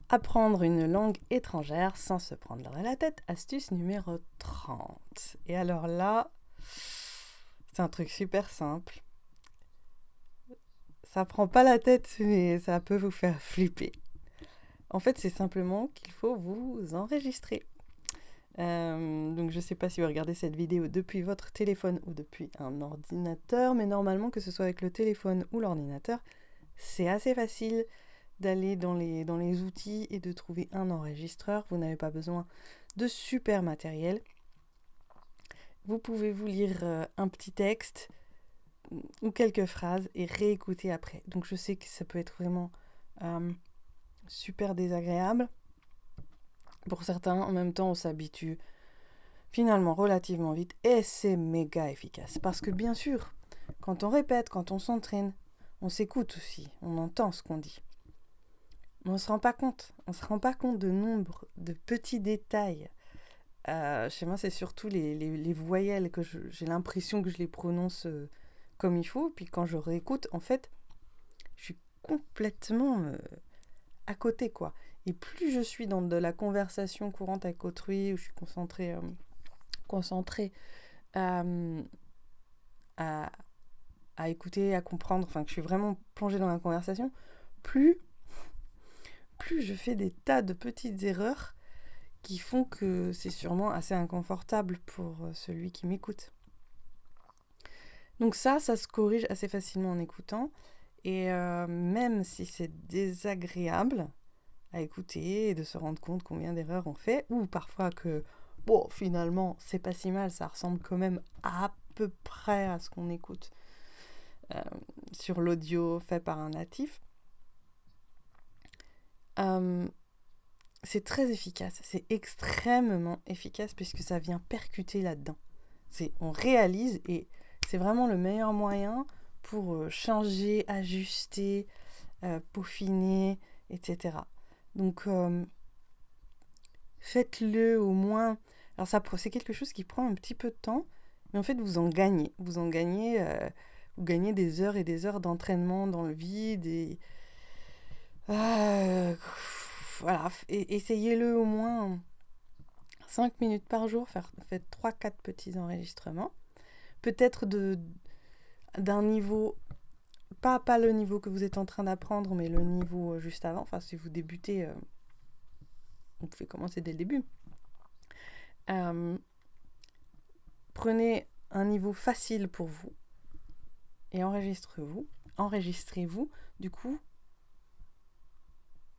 Apprendre une langue étrangère sans se prendre la tête, astuce numéro 30. Et alors là, c'est un truc super simple. Ça prend pas la tête, mais ça peut vous faire flipper. En fait, c'est simplement qu'il faut vous enregistrer. Donc je sais pas si vous regardez cette vidéo depuis votre téléphone ou depuis un ordinateur, mais normalement que ce soit avec le téléphone ou l'ordinateur, c'est assez facile d'aller dans les outils et de trouver un enregistreur. Vous n'avez pas besoin de super matériel. Vous pouvez vous lire un petit texte ou quelques phrases et réécouter après. Donc je sais que ça peut être vraiment super désagréable. Pour certains, en même temps, on s'habitue finalement relativement vite et c'est méga efficace. Parce que bien sûr, quand on répète, quand on s'entraîne, on s'écoute aussi, on entend ce qu'on dit. Mais on ne se rend pas compte. On ne se rend pas compte de nombre de petits détails. Chez moi, c'est surtout les voyelles que j'ai l'impression que je les prononce comme il faut. Puis quand je réécoute, en fait, je suis complètement à côté, quoi. Et plus je suis dans de la conversation courante avec autrui, où je suis concentrée à, à écouter, à comprendre, enfin que je suis vraiment plongée dans la conversation, plus je fais des tas de petites erreurs qui font que c'est sûrement assez inconfortable pour celui qui m'écoute. Donc ça se corrige assez facilement en écoutant. Et même si c'est désagréable à écouter et de se rendre compte combien d'erreurs on fait, ou parfois que, bon, finalement, c'est pas si mal, ça ressemble quand même à peu près à ce qu'on écoute sur l'audio fait par un natif. C'est très efficace, c'est extrêmement efficace puisque ça vient percuter là-dedans. On réalise et c'est vraiment le meilleur moyen pour changer, ajuster, peaufiner, etc. Donc faites-le au moins. Alors c'est quelque chose qui prend un petit peu de temps, mais en fait vous en gagnez. Vous gagnez des heures et des heures d'entraînement dans le vide et voilà, essayez-le au moins 5 minutes par jour, faites 3-4 petits enregistrements. Peut-être d'un niveau, pas le niveau que vous êtes en train d'apprendre, mais le niveau juste avant. Enfin, si vous débutez, vous pouvez commencer dès le début. Prenez un niveau facile pour vous et enregistrez-vous. Du coup,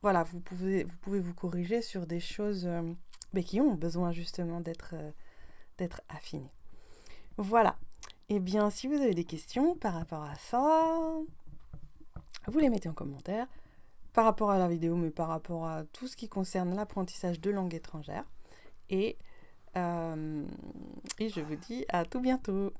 voilà, vous pouvez vous corriger sur des choses qui ont besoin justement d'être affinées. Voilà. Eh bien, si vous avez des questions par rapport à ça, vous les mettez en commentaire. Par rapport à la vidéo, mais par rapport à tout ce qui concerne l'apprentissage de langue étrangère. Et je vous dis à tout bientôt.